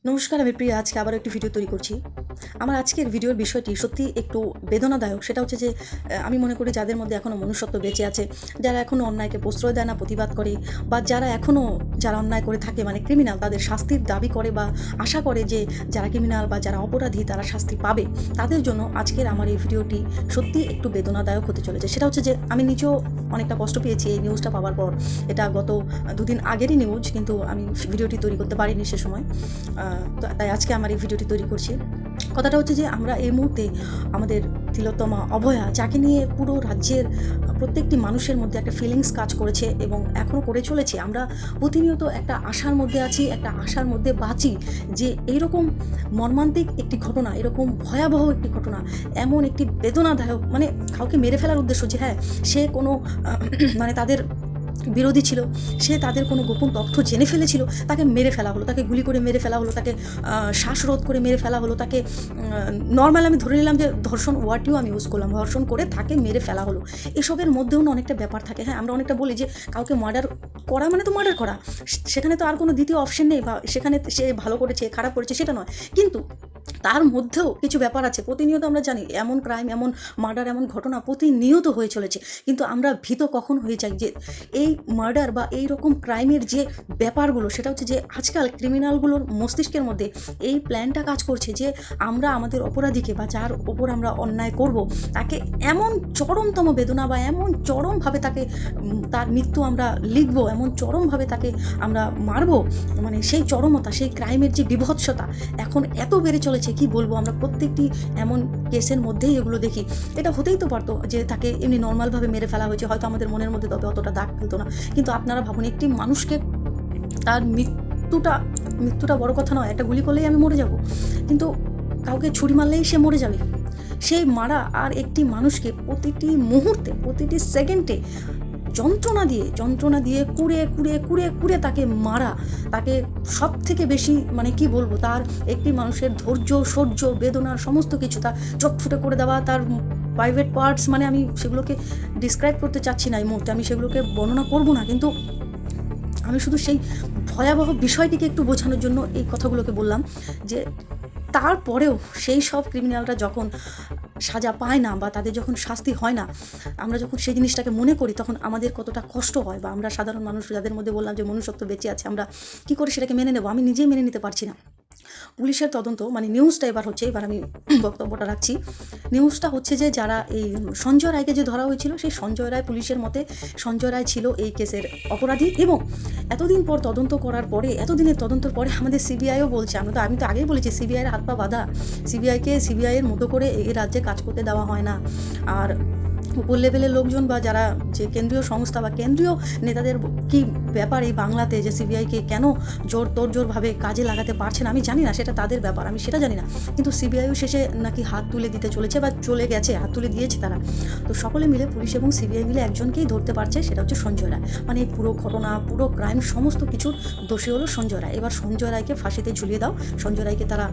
নমস্কার, আমি প্রিয়া। আজকে আবার একটি ভিডিও তৈরি করছি। আমার আজকের ভিডিওর বিষয়টি সত্যি একটু বেদনাদায়ক। সেটা হচ্ছে যে আমি মনে করি যাদের মধ্যে এখনও মনুষ্যত্ব বেঁচে আছে, যারা এখনও অন্যায়কে প্রশ্রয় দেয় না, প্রতিবাদ করে, বা যারা এখনও যারা অন্যায় করে থাকে মানে ক্রিমিনাল, তাদের শাস্তির দাবি করে বা আশা করে যে যারা ক্রিমিনাল বা যারা অপরাধী তারা শাস্তি পাবে, তাদের জন্য আজকের আমার এই ভিডিওটি সত্যি একটু বেদনাদায়ক হতে চলেছে। সেটা হচ্ছে যে আমি নিজেও অনেকটা কষ্ট পেয়েছি এই নিউজটা পাওয়ার পর। এটা গত দুদিন আগেরই নিউজ, কিন্তু আমি ভিডিওটি তৈরি করতে পারিনি সে সময়। তো তাই আজকে আমার এই ভিডিওটি তৈরি করছি। কথাটা হচ্ছে যে আমরা এই মুহূর্তে আমাদের তিলোত্তমা অভয়া, যাকে নিয়ে পুরো রাজ্যের প্রত্যেকটি মানুষের মধ্যে একটা ফিলিংস কাজ করেছে এবং এখনও করে চলেছে। আমরা প্রতিনিয়ত একটা আশার মধ্যে আছি, একটা আশার মধ্যে বাঁচি যে এইরকম মর্মান্তিক একটি ঘটনা, এরকম ভয়াবহ একটি ঘটনা, এমন একটি বেদনাদায়ক, মানে কাউকে মেরে ফেলার উদ্দেশ্য, যে হ্যাঁ সে কোনো মানে তাদের বিরোধী ছিল, সে তাদের কোনো গোপন তথ্য জেনে ফেলেছিল, তাকে মেরে ফেলা হলো, তাকে গুলি করে মেরে ফেলা হলো, তাকে শ্বাসরোধ করে মেরে ফেলা হলো, তাকে নর্মাল আমি ধরে নিলাম যে ধর্ষণ ওয়ার্ডটিও আমি ইউজ করলাম, ধর্ষণ করে তাকে মেরে ফেলা হলো। এসবের মধ্যেও না অনেকটা ব্যাপার থাকে। হ্যাঁ, আমরা অনেকটা বলি যে কাউকে মার্ডার করা মানে তো মার্ডার করা, সেখানে তো আর কোনো দ্বিতীয় অপশন নেই, বা সেখানে সে ভালো করেছে খারাপ করেছে সেটা নয়, কিন্তু তার মধ্যেও কিছু ব্যাপার আছে। প্রতিনিয়ত আমরা জানি এমন ক্রাইম, এমন মার্ডার, এমন ঘটনা প্রতিনিয়ত হয়ে চলেছে, কিন্তু আমরা ভীত কখন হয়ে যাই যে এই মার্ডার বা এই রকম ক্রাইমের যে ব্যাপারগুলো, সেটা হচ্ছে যে আজকাল ক্রিমিনালগুলোর মস্তিষ্কের মধ্যে এই প্ল্যানটা কাজ করছে যে আমরা আমাদের অপরাধীকে বা যার ওপর আমরা অন্যায় করব, তাকে এমন চরমতম বেদনা বা এমন চরমভাবে তাকে তার মৃত্যু আমরা লিখব, এমন চরমভাবে তাকে আমরা মারব, মানে সেই চরমতা, সেই ক্রাইমের যে বিভৎসতা এখন এত বেড়ে চলেছে কি বলবো। আমরা প্রত্যেকটি এমন কেসের মধ্যেই এগুলো দেখি। এটা হতেই তো পারতো যে তাকে এমনি নর্মালভাবে মেরে ফেলা হয়েছে, হয়তো আমাদের মনের মধ্যে তবে অতটা দাগ ফেলতো না, কিন্তু আপনারা ভাবুন একটি মানুষকে তার মৃত্যুটা বড় কথা নয়, একটা গুলি করলেই আমি মরে যাব, কিন্তু কাউকে ছুরি মারলেই সে মরে যাবে। সেই মারা আর একটি মানুষকে প্রতিটি মুহূর্তে, প্রতিটি সেকেন্ডে যন্ত্রণা দিয়ে কুড়ে কুড়ে কুড়ে কুড়ে তাকে মারা, তাকে সব থেকে বেশি মানে কি বলবো, তার একটি মানুষের ধৈর্য, সহ্য, বেদনার সমস্ত কিছু তার চোখ ফুটে করে দেওয়া, তার প্রাইভেট পার্টস, মানে আমি সেগুলোকে ডিসক্রাইব করতে চাচ্ছি না এই মুহূর্তে, আমি সেগুলোকে বর্ণনা করবো না, কিন্তু আমি শুধু সেই ভয়াবহ বিষয়টিকে একটু বোঝানোর জন্য এই কথাগুলোকে বললাম যে তারপরেও সেই সব ক্রিমিনালরা যখন সাজা পায় না বা তাদের যখন শাস্তি হয় না, আমরা যখন সেই জিনিসটাকে মনে করি তখন আমাদের কতটা কষ্ট হয়, বা আমরা সাধারণ মানুষ যাদের মধ্যে বললাম যে মনুষ্যত্ব বেঁচে আছে, আমরা কী করে সেটাকে মেনে নেব, আমি নিজেই মেনে নিতে পারছি না। পুলিশের তদন্ত মানে নিউজটা এবার হচ্ছে, এবার আমি বক্তব্যটা রাখছি। নিউজটা হচ্ছে যে যারা এই সঞ্জয় রায়কে যে ধরা হয়েছিল, সেই সঞ্জয় রায়, পুলিশের মতে সঞ্জয় রায় ছিল এই কেসের অপরাধী, এবং এতদিন পর তদন্ত করার পরে, এতদিনের তদন্তর পরে আমাদের সিবিআইও বলছে, আমি তো আগেই বলেছি সিবিআইয়ের হাত পা বাঁধা, সিবিআইকে সিবিআইয়ের মতো করে এই রাজ্যে কাজ করতে দেওয়া হয় না। আর উপর লেভেলের লোকজন বা যারা যে কেন্দ্রীয় সংস্থা বা কেন্দ্রীয় নেতাদের কি ব্যাপার এই বাংলাতে, যে সিবিআইকে কেন তোড়জোড়ভাবে কাজে লাগাতে পারছে না আমি জানি না, সেটা তাদের ব্যাপার, আমি সেটা জানি না, কিন্তু সিবিআইও শেষে নাকি হাত তুলে দিতে চলেছে বা চলে গেছে, হাত তুলে দিয়েছে তারা। তো সকলে মিলে, পুলিশ এবং সিবিআই মিলে একজনকেই ধরতে পারছে, সেটা হচ্ছে সঞ্জয় রায়। মানে এই পুরো ঘটনা, পুরো ক্রাইম, সমস্ত কিছুর দোষী হলো সঞ্জয় রায়। এবার সঞ্জয় রায়কে ফাঁসিতে ঝুলিয়ে দাও। সঞ্জয় রায়কে তারা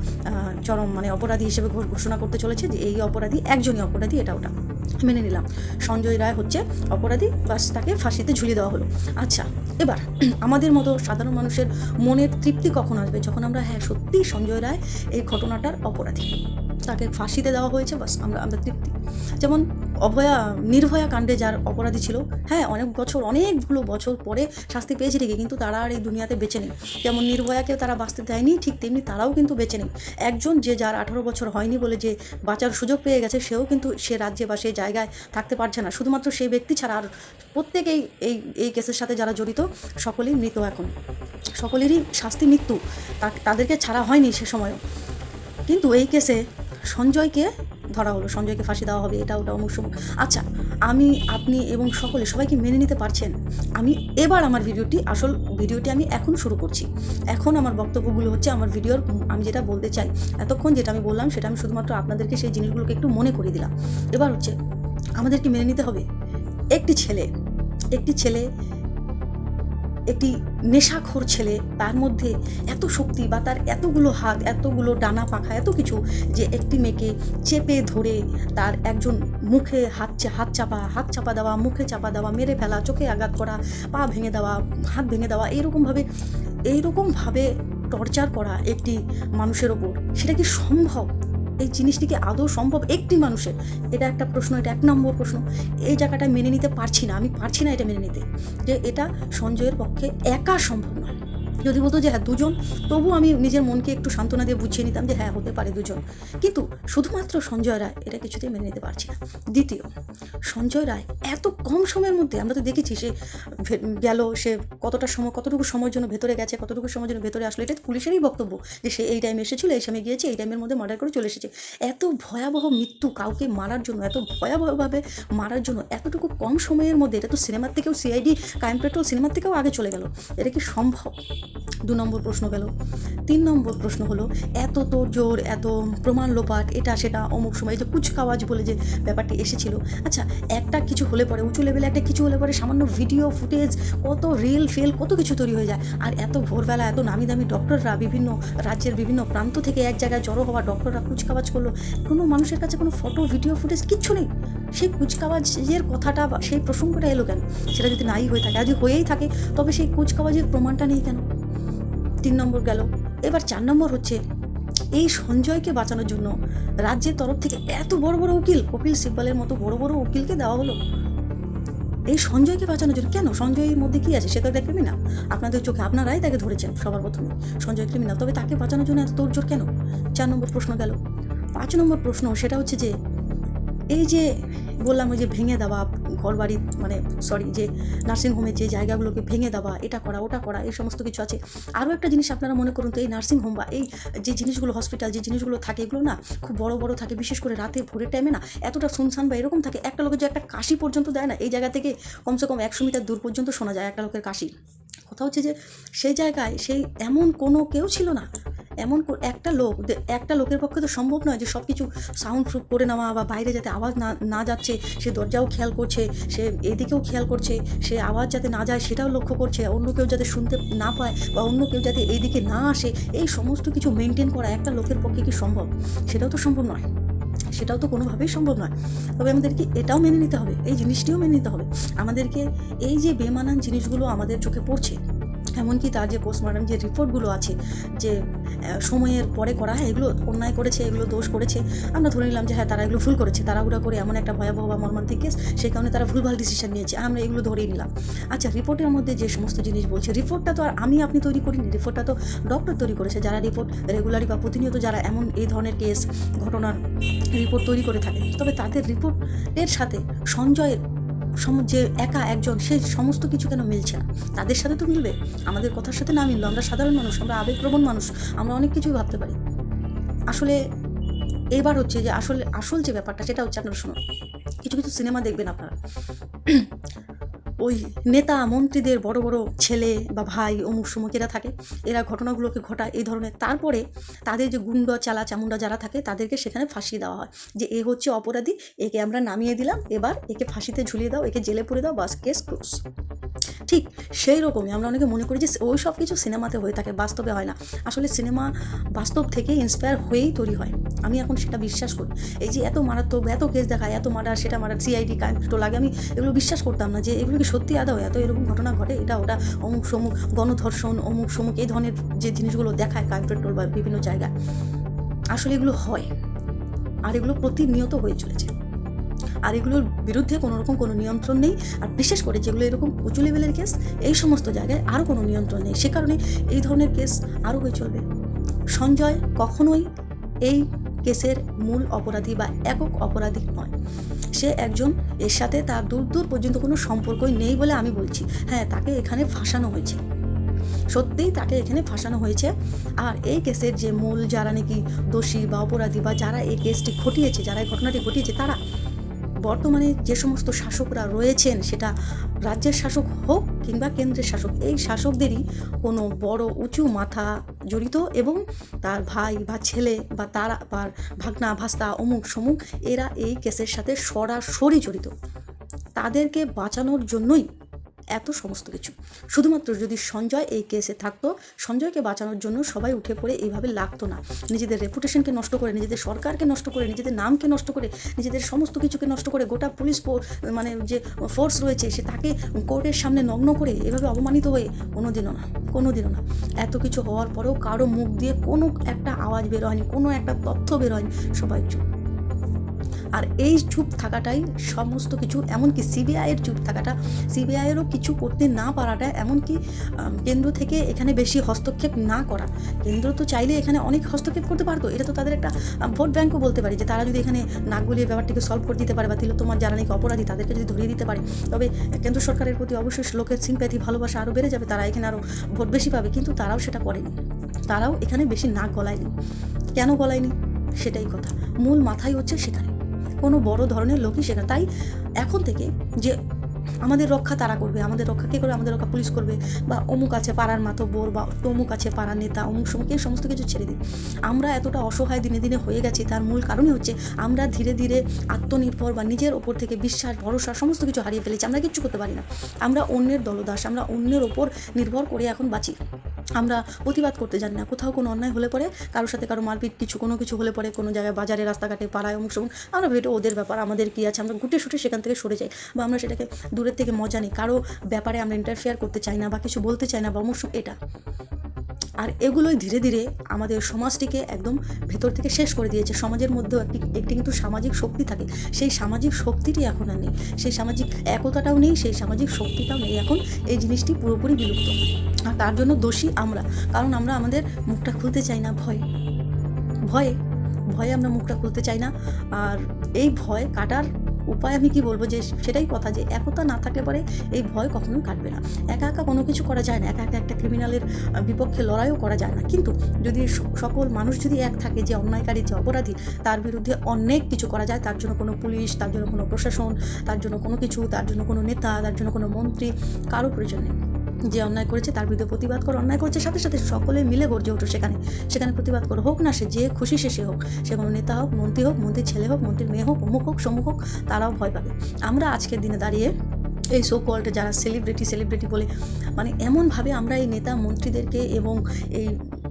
চরম মানে অপরাধী হিসেবে ঘোষণা করতে চলেছে, যে এই অপরাধী, একজনই অপরাধী, এটা ওটা মেনে নিলাম, সঞ্জয় রায় হচ্ছে অপরাধী, বাস তাকে ফাঁসিতে ঝুলিয়ে দেওয়া হলো। আচ্ছা, এবার আমাদের মতো সাধারণ মানুষের মনের তৃপ্তি কখন আসবে, যখন আমরা হ্যাঁ সত্যি সঞ্জয় রায় এই ঘটনাটার অপরাধী, তাকে ফাঁসিতে দেওয়া হয়েছে, বাস আমরা তৃপ্তি। যেমন নির্ভয়া কাণ্ডে যার অপরাধী ছিল, হ্যাঁ অনেকগুলো বছর পরে শাস্তি পেয়েছে ঠিকই, কিন্তু তারা আর এই দুনিয়াতে বেঁচে নেই। যেমন নির্ভয়াকেও তারা বাঁচতে দেয়নি, ঠিক তেমনি তারাও কিন্তু বেঁচে নেই। একজন যে যার 18 বছর হয়নি বলে যে বাঁচার সুযোগ পেয়ে গেছে, সেও কিন্তু সে রাজ্যে বা সেই জায়গায় থাকতে পারছে না। শুধুমাত্র সেই ব্যক্তি ছাড়া আর প্রত্যেকেই এই কেসের সাথে যারা জড়িত সকলেই মৃত, এখন সকলেরই শাস্তি মৃত্যু, তাদেরকে ছাড়া হয়নি সে সময়ও। কিন্তু এই কেসে সঞ্জয়কে ধরা হলো, সঞ্জয়কে ফাঁসি দেওয়া হবে, এটা ওটা অমুক সমুক। আচ্ছা, আপনি এবং সবাইকে মেনে নিতে পারছেন? এবার আমার আসল ভিডিওটি আমি এখন শুরু করছি। এখন আমার বক্তব্যগুলো হচ্ছে আমার ভিডিওর, আমি যেটা বলতে চাই, এতক্ষণ যেটা আমি বললাম সেটা আমি শুধুমাত্র আপনাদেরকে সেই জিনিসগুলোকে একটু মনে করিয়ে দিলাম। এবার হচ্ছে আমাদেরকে মেনে নিতে হবে একটি ছেলে একটি নেশাখোর ছেলে, তার মধ্যে এত শক্তি বা তার এতগুলো হাত, এতগুলো ডানা পাখা, এত কিছু, যে একটি মেয়েকে চেপে ধরে তার একজন মুখে হাত চাপা দেওয়া, মুখে চাপা দেওয়া, মেরে ফেলা, চোখে আঘাত করা, পা ভেঙে দেওয়া, হাত ভেঙে দেওয়া, এইরকমভাবে টর্চার করা একটি মানুষের ওপর, সেটা কি সম্ভব? এই জিনিসটি কি আদৌ সম্ভব একটি মানুষের? এটা একটা প্রশ্ন, এটা 1 নম্বর প্রশ্ন। এই জায়গাটা মেনে নিতে পারছি না, আমি পারছি না এটা মেনে নিতে, যে এটা সঞ্জয়ের পক্ষে একা সম্ভব নয়। যদি বলতো যে হ্যাঁ 2 জন, তবু আমি নিজের মনকে একটু সান্ত্বনা দিয়ে বুঝিয়ে নিতাম যে হ্যাঁ হতে পারে 2 জন, কিন্তু শুধুমাত্র সঞ্জয় রায় এটা কিছুতেই মেনে নিতে পারছি না। দ্বিতীয়, সঞ্জয় রায় এত কম সময়ের মধ্যে, আমরা তো দেখেছি সে গেল, সে কতটুকু সময়ের জন্য ভেতরে গেছে, কতটুকু সময়ের জন্য ভেতরে আসলো, এটা পুলিশেরই বক্তব্য যে সে এই টাইমে এসেছিল, এই সময় গিয়েছে, এই টাইমের মধ্যে মার্ডার করে চলে এসেছে। এত ভয়াবহ মৃত্যু কাউকে মারার জন্য, এত ভয়াবহভাবে মারার জন্য এতটুকু কম সময়ের মধ্যে, এটা তো সিনেমার থেকেও, সিআইডি ক্রাইম পেট্রোল সিনেমার থেকেও আগে চলে গেল, এটা কি সম্ভব? 2 নম্বর প্রশ্ন গেল। 3 নম্বর প্রশ্ন হলো, এত তোড়জোড়, এত প্রমাণ লোপাট, এটা সেটা অমুক সময়, যে কুচকাওয়াজ বলে যে ব্যাপারটি এসেছিল, আচ্ছা একটা কিছু হলে পরে, উঁচু লেভেলে একটা কিছু হলে পরে সামান্য ভিডিও ফুটেজ, কত রিল ফেল, কত কিছু তৈরি হয়ে যায়। আর এত ভোরবেলা এত নামি দামি ডক্টররা, বিভিন্ন রাজ্যের বিভিন্ন প্রান্ত থেকে এক জায়গায় জড়ো হওয়া ডক্টররা কুচকাওয়াজ করলো, কোনো মানুষের কাছে কোনো ফটো, ভিডিও ফুটেজ কিচ্ছু নেই। সেই কুচকাওয়াজের কথাটা বা সেই প্রসঙ্গটা এলো কেন? সেটা যদি নাই হয়ে থাকে, আজ হয়েই থাকে, তবে সেই কুচকাওয়াজের প্রমাণটা নেই কেন? 3 নম্বর গেল। এবার 4 নম্বর হচ্ছে, এই সঞ্জয়কে বাঁচানোর জন্য রাজ্যের তরফ থেকে এত বড় বড় উকিল, কপিল সিব্বলের মতো বড় বড় উকিলকে দেওয়া হলো এই সঞ্জয়কে বাঁচানোর জন্য। কেন? সঞ্জয়ের মধ্যে কি আছে? সে তো একটা ক্রিমিনাল, আপনাদের চোখে, আপনারাই তাকে ধরেছেন সবার প্রথমে, সঞ্জয় ক্রিমিনাল, তবে তাকে বাঁচানোর জন্য এত তোড়জোড় কেন? 4 নম্বর প্রশ্ন গেল। 5 নম্বর প্রশ্ন, সেটা হচ্ছে যে এই যে বললাম, ওই যে ভেঙে দেওয়া ঘরবাড়ি, মানে যে নার্সিংহোমের যে জায়গাগুলোকে ভেঙে দেওয়া, এটা করা ওটা করা, এই সমস্ত কিছু আছে। আরও একটা জিনিস আপনারা মনে করুন তো, এই নার্সিংহোম বা এই যে জিনিসগুলো, হসপিটাল যে জিনিসগুলো থাকে, এগুলো না খুব বড় বড় থাকে, বিশেষ করে রাতে ভোরের টাইমে না এতটা শুনশান বা এরকম থাকে, একটা লোকের যে একটা কাশি পর্যন্ত দেয় না, এই জায়গা থেকে কমসে কম 100 মিটার দূর পর্যন্ত শোনা যায় একটা লোকের কাশি। কথা হচ্ছে যে সেই জায়গায় এমন কোনো কেউ ছিল না, একটা লোকের পক্ষে তো সম্ভব নয় যে সব কিছু সাউন্ড প্রুফ করে নেওয়া, বা বাইরে যাতে আওয়াজ না যাচ্ছে সে দরজাও খেয়াল করছে, সে এদিকেও খেয়াল করছে, সে আওয়াজ যাতে না যায় সেটাও লক্ষ্য করছে, অন্য কেউ যাতে শুনতে না পায় বা অন্য কেউ যাতে এইদিকে না আসে, এই সমস্ত কিছু মেনটেন করা একটা লোকের পক্ষে কি সম্ভব? সেটাও তো সম্ভব নয়, সেটাও তো কোনোভাবেই সম্ভব নয়। তবে আমাদেরকে এটাও মেনে নিতে হবে, এই জিনিসটিও মেনে নিতে হবে, আমাদেরকে এই যে বেমানান জিনিসগুলো আমাদের চোখে পড়ছে, এমনকি তার যে পোস্টমর্টম যে রিপোর্টগুলো আছে, যে সময়ের পরে করা, হ্যাঁ এগুলো অন্যায় করেছে, এগুলো দোষ করেছে, আমরা ধরে নিলাম যে হ্যাঁ তারা এগুলো ভুল করেছে, তাড়াহুড়া করে এমন একটা ভয়াবহ বা মর্মান্তিক কেস, সেই কারণে তারা ভুলভাল ডিসিশন নিয়েছে, আমরা এগুলো ধরেই নিলাম। আচ্ছা, রিপোর্টের মধ্যে যে সমস্ত জিনিস বলছে, রিপোর্টটা তো আর আপনি তৈরি করিনি, রিপোর্টটা তো ডক্টর তৈরি করেছে, যারা রিপোর্ট রেগুলারলি বা প্রতিনিয়ত যারা এই ধরনের কেস ঘটনার রিপোর্ট তৈরি করে থাকে, তবে তাদের রিপোর্টের সাথে সঞ্জয়ের যে একা একজন, সেই সমস্ত কিছু কেন মিলছে না? তাদের সাথে তো মিলবে, আমাদের কথার সাথে না মিললো, আমরা সাধারণ মানুষ, আমরা আবেগপ্রবণ মানুষ, আমরা অনেক কিছুই ভাবতে পারি। আসলে এবার হচ্ছে যে আসল যে ব্যাপারটা, সেটা হচ্ছে, আপনারা শুনুন, কিছু সিনেমা দেখবেন আপনারা, ওই নেতা মন্ত্রীদের বড় বড় ছেলে বা ভাই অমুক সমুক এরা থাকে, এরা ঘটনাগুলোকে ঘটায় এই ধরনের, তারপরে তাদের যে গুন্ডা চামুন্ডা যারা থাকে তাদেরকে সেখানে ফাঁসিয়ে দেওয়া হয়, যে এ হচ্ছে অপরাধী, একে আমরা নামিয়ে দিলাম, এবার একে ফাঁসিতে ঝুলিয়ে দাও, একে জেলে পুরে দাও, বাস কেস ক্লোজ। ঠিক সেই রকমই আমরা অনেকে মনে করি যে ওই সব কিছু সিনেমাতে হয়ে থাকে, বাস্তবে হয় না। আসলে সিনেমা বাস্তব থেকে ইন্সপায়ার হয়েই তৈরি হয়, আমি এখন সেটা বিশ্বাস করি। এই যে এত মারাত্মক, এত কেস দেখায়, এত মার্ডার, সেটা মার্ডার, সিআইডি ক্রাইম পেট্রোল, আগে আমি এগুলো বিশ্বাস করতাম না যে এগুলো কি সত্যি আদৌ এত এরকম ঘটনা ঘটে, এটা ওটা অমুক সমুক গণধর্ষণ, অমুক সমুক এই ধরনের যে জিনিসগুলো দেখায় ক্রাইম পেট্রোল বা বিভিন্ন জায়গায়, আসলে এগুলো হয়, আর এগুলো প্রতিনিয়ত হয়ে চলেছে, আর এগুলোর বিরুদ্ধে কোনোরকম কোনো নিয়ন্ত্রণ নেই। আর বিশেষ করে যেগুলো এরকম উঁচু লেভেলের কেস, এই সমস্ত জায়গায় আরও কোনো নিয়ন্ত্রণ নেই, সে কারণে এই ধরনের কেস আরও হয়ে চলবে। সঞ্জয় কখনোই এই কেসের মূল অপরাধী বা একক অপরাধী নয়, সে একজন, এর সাথে তার দূর পর্যন্ত কোনো সম্পর্কই নেই বলে আমি বলছি। হ্যাঁ, তাকে এখানে ফাঁসানো হয়েছে, সত্যিই তাকে এখানে ফাঁসানো হয়েছে। আর এই কেসের যে মূল যারা নাকি দোষী বা অপরাধী, বা যারা এই কেসটি ঘটিয়েছে, যারা এই ঘটনাটি ঘটিয়েছে, তারা বর্তমানে যে সমস্ত শাসকরা রয়েছেন, সেটা রাজ্যের শাসক হোক কিংবা কেন্দ্রের শাসক, এই শাসকদেরই কোনো বড় উঁচু মাথা জড়িত, এবং তার ভাই বা ছেলে বা তার ভাগনা ভাস্তা অমুক সমুক, এরা এই কেসের সাথে সরাসরি জড়িত। তাদেরকে বাঁচানোর জন্যই এত সমস্ত কিছু। শুধুমাত্র যদি সঞ্জয় এই কেসে থাকতো, সঞ্জয়কে বাঁচানোর জন্য সবাই উঠে পড়ে এইভাবে লাগতো না। নিজেদের রেপুটেশনকে নষ্ট করে, নিজেদের সরকারকে নষ্ট করে, নিজেদের নামকে নষ্ট করে, নিজেদের সমস্ত কিছুকে নষ্ট করে, গোটা পুলিশ মানে যে ফোর্স রয়েছে সে তাকে কোর্টের সামনে নগ্ন করে এভাবে অপমানিত হয়ে কোনোদিনও না। এত কিছু হওয়ার পরেও কারো মুখ দিয়ে কোনো একটা আওয়াজ বের হয়নি, কোনো একটা তথ্য বের হয়নি, সবাই চুপ। আর এই চুপ থাকাটাই সমস্ত কিছু, এমনকি সিবিআইয়ের চুপ থাকাটা, সিবিআইয়েরও কিছু করতে না পারাটা, এমনকি কেন্দ্র থেকে এখানে বেশি হস্তক্ষেপ না করা। কেন্দ্র তো চাইলে এখানে অনেক হস্তক্ষেপ করতে পারতো, এটা তো তাদের একটা ভোট ব্যাঙ্কও বলতে পারে, যে তারা যদি এখানে নাক গলিয়ে ব্যাপারটিকে সলভ করে দিতে পারে, বা তোমার যারা নাকি অপরাধী তাদেরকে যদি ধরিয়ে দিতে পারে, তবে কেন্দ্র সরকারের প্রতি অবশ্যই লোকের সিম্প্যাথি, ভালোবাসা আরও বেড়ে যাবে, তারা এখানে আরও ভোট বেশি পাবে। কিন্তু তারাও সেটা করেনি, তারাও এখানে বেশি নাক গলায়নি। কেন গলায়নি সেটাই কথা, মূল মাথায় হচ্ছে সেখানে কোনো বড় ধরনের লোকই সেখানে। তাই এখন থেকে যে আমাদের রক্ষা তারা করবে, আমাদের রক্ষা কে করবে, আমাদের রক্ষা পুলিশ করবে, বা অমুক আছে পাড়ার মাতব্বর, বা অমুক আছে পাড়ার নেতা, অমুক সমুক, এই সমস্ত কিছু ছেড়ে দিই। আমরা এতটা অসহায় দিনে দিনে হয়ে গেছি, তার মূল কারণই হচ্ছে আমরা ধীরে ধীরে আত্মনির্ভর বা নিজের ওপর থেকে বিশ্বাস, ভরসা সমস্ত কিছু হারিয়ে ফেলেছি। আমরা কিচ্ছু করতে পারি না, আমরা অন্যের দলদাস, আমরা অন্যের ওপর নির্ভর করে এখন বাঁচি। আমরা প্রতিবাদ করতে জানি না, কোথাও কোনো অন্যায় হলে পরে, কারোর সাথে কারো মারপিট কোনো কিছু হলে পরে, কোনো জায়গায় বাজারে, রাস্তাঘাটে, পাড়ায়, অমুক সমুক, আমরা ভেটো ওদের ব্যাপার, আমাদের কী আছে, আমরা গুটে শুটে সেখান থেকে সরে যাই, বা আমরা সেটাকে দূরের থেকে মজা নিই, কারো ব্যাপারে আমরা ইন্টারফেয়ার করতে চাই না, বা কিছু বলতে চাই না, বা অমুক এটা। আর এগুলোই ধীরে ধীরে আমাদের সমাজটিকে একদম ভেতর থেকে শেষ করে দিয়েছে। সমাজের মধ্যেও একটি কিন্তু সামাজিক শক্তি থাকে, সেই সামাজিক শক্তিটি এখন আর নেই, সেই সামাজিক একতাটাও নেই, সেই সামাজিক শক্তিটাও নেই। এখন এই জিনিসটি পুরোপুরি বিলুপ্ত, আর তার জন্য দোষী আমরা। কারণ আমরা আমাদের মুখটা খুলতে চাই না, ভয়ে আমরা মুখটা খুলতে চাই না। আর এই ভয় কাটার উপায় আমি কি বলবো, যে সেটাই কথা, যে একতা না থাকলে পরে এই ভয় কখনোই কাটবে না। একা একা কোনো কিছু করা যায় না, একা একা একটা ক্রিমিনালের বিপক্ষে লড়াইও করা যায় না। কিন্তু যদি সকল মানুষ যদি এক থাকে, যে অন্যায়কারী, যে অপরাধী, তার বিরুদ্ধে অনেক কিছু করা যায়। তার জন্য কোনো পুলিশ, তার জন্য কোনো প্রশাসন, তার জন্য কোনো কিছু, তার জন্য কোনো নেতা, তার জন্য কোনো মন্ত্রী, কারো প্রয়োজন নেই। যে অন্যায় করেছে তার বিরুদ্ধে প্রতিবাদ করো, অন্যায় করেছে সাথে সাথে সকলে মিলে গর্জে ওঠো, সেখানে প্রতিবাদ করো। হোক না সে যে খুশি সে হোক, সে কোনো নেতা হোক, মন্ত্রীর ছেলে হোক, মন্ত্রীর মেয়ে হোক, অমুক হোক, সমুক হোক, তারাও ভয় পাবে। আমরা আজকের দিনে দাঁড়িয়ে এই সো কল্ড যারা সেলিব্রিটি বলে, মানে এমনভাবে আমরা এই নেতা মন্ত্রীদেরকে এবং এই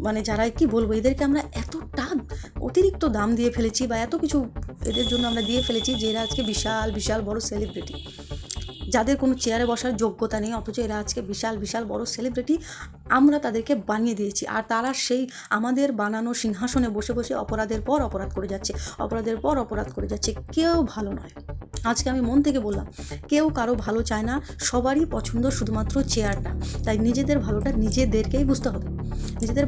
মানে যারা কি বলবো, এদেরকে আমরা এতটা অতিরিক্ত দাম দিয়ে ফেলেছি, বা এত কিছু এদের জন্য আমরা দিয়ে ফেলেছি, যে এরা আজকে বিশাল বিশাল বড় সেলিব্রিটি, যাদের কোনো চেয়ারে বসার যোগ্যতা নেই, অথচ এরা আজকে বিশাল বিশাল বড় সেলিব্রিটি। আমরা তাদেরকে বানিয়ে দিয়েছি, আর তারা সেই আমাদের বানানো সিংহাসনে বসে বসে অপরাধের পর অপরাধ করে যাচ্ছে। কেউ ভালো নয়, আজকে আমি মন থেকে বললাম, কেউ কারো ভালো চায় না, সবারই পছন্দ শুধুমাত্র চেয়ারটা। তাই নিজেদের ভালোটা নিজেদেরকেই বুঝতে হবে, নিজেদের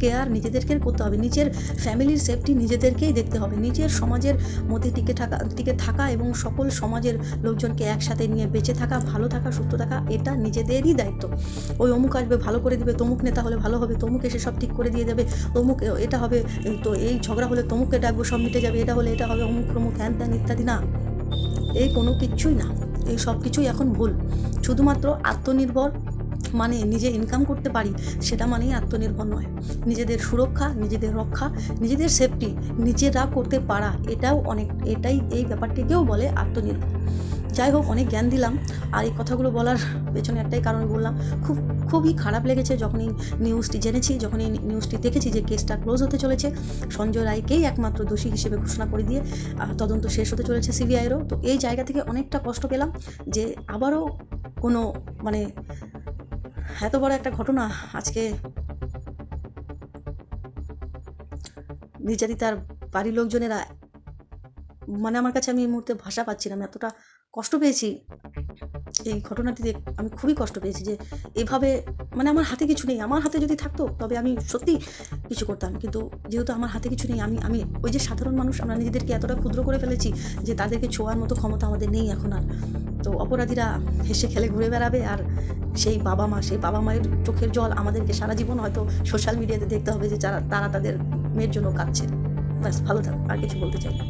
কেয়ার নিজেদেরকে করতে হবে, নিজের ফ্যামিলির সেফটি নিজেদেরকেই দেখতে হবে, নিজের সমাজের মধ্যে টিকে থাকা এবং সকল সমাজের লোকজনকে একসাথে নিয়ে বেঁচে থাকা, ভালো থাকা, সুস্থ থাকা, এটা নিজেদেরই দায়িত্ব। ওই অমুক আসবে ভালো করে দিবে, তমুক নেতা হলে ভালো হবে, তমুক এসে সব ঠিক করে দিয়ে যাবে, তমুক এটা হবে, তো এই ঝগড়া হলে তমুককে ডাকবো, সব মিটে যাবে, এটা হলে এটা হবে, অমুক প্রমুখ, হ্যান ত্যান ইত্যাদি। না, এই কোনো কিছুই না, এই সব কিছুই এখন ভুল। শুধুমাত্র আত্মনির্ভর মানে নিজে ইনকাম করতে পারি, সেটা মানেই আত্মনির্ভর নয়। নিজেদের সুরক্ষা, নিজেদের রক্ষা, নিজেদের সেফটি নিজেরা করতে পারা, এটাই এই ব্যাপারটিকেও বলে আত্মনির্ভর। যাই হোক, অনেক জ্ঞান দিলাম, আর এই কথাগুলো বলার পেছনে একটাই কারণে বললাম, খুবই খারাপ লেগেছে যখন এই নিউজটি জেনেছি, যখন এই নিউজটি দেখেছি যে কেসটা ক্লোজ হতে চলেছে, সঞ্জয় রায়কেই একমাত্র দোষী হিসেবে ঘোষণা করে দিয়ে তদন্ত শেষ হতে চলেছে সিবিআইয়েরও। তো এই জায়গা থেকে অনেকটা কষ্ট পেলাম, যে আবারও কোনো মানে এত বড় একটা ঘটনা আজকে নির্যাতিতার বাড়ির লোকজনেরা, মানে আমার কাছে আমি এই মুহূর্তে ভাষা পাচ্ছি না, আমি এতটা কষ্ট পেয়েছি এই ঘটনাটিতে। আমি খুবই কষ্ট পেয়েছি যে এভাবে, মানে আমার হাতে কিছু নেই, আমার হাতে যদি থাকতো তবে আমি সত্যি কিছু করতাম, কিন্তু যেহেতু আমার হাতে কিছু নেই, আমি ওই যে সাধারণ মানুষ, আমরা নিজেদেরকে এতটা ক্ষুদ্র করে ফেলেছি যে তাদেরকে ছোঁয়ার মতো ক্ষমতা আমাদের নেই এখন আর। তো অপরাধীরা হেসে খেলে ঘুরে বেড়াবে, আর সেই বাবা মায়ের চোখের জল আমাদেরকে সারা জীবন হয়তো সোশ্যাল মিডিয়াতে দেখতে হবে যে তারা তাদের মেয়ের জন্য কাঁদছে। ব্যাস, ভালো থাক, আর কিছু বলতে চাই না।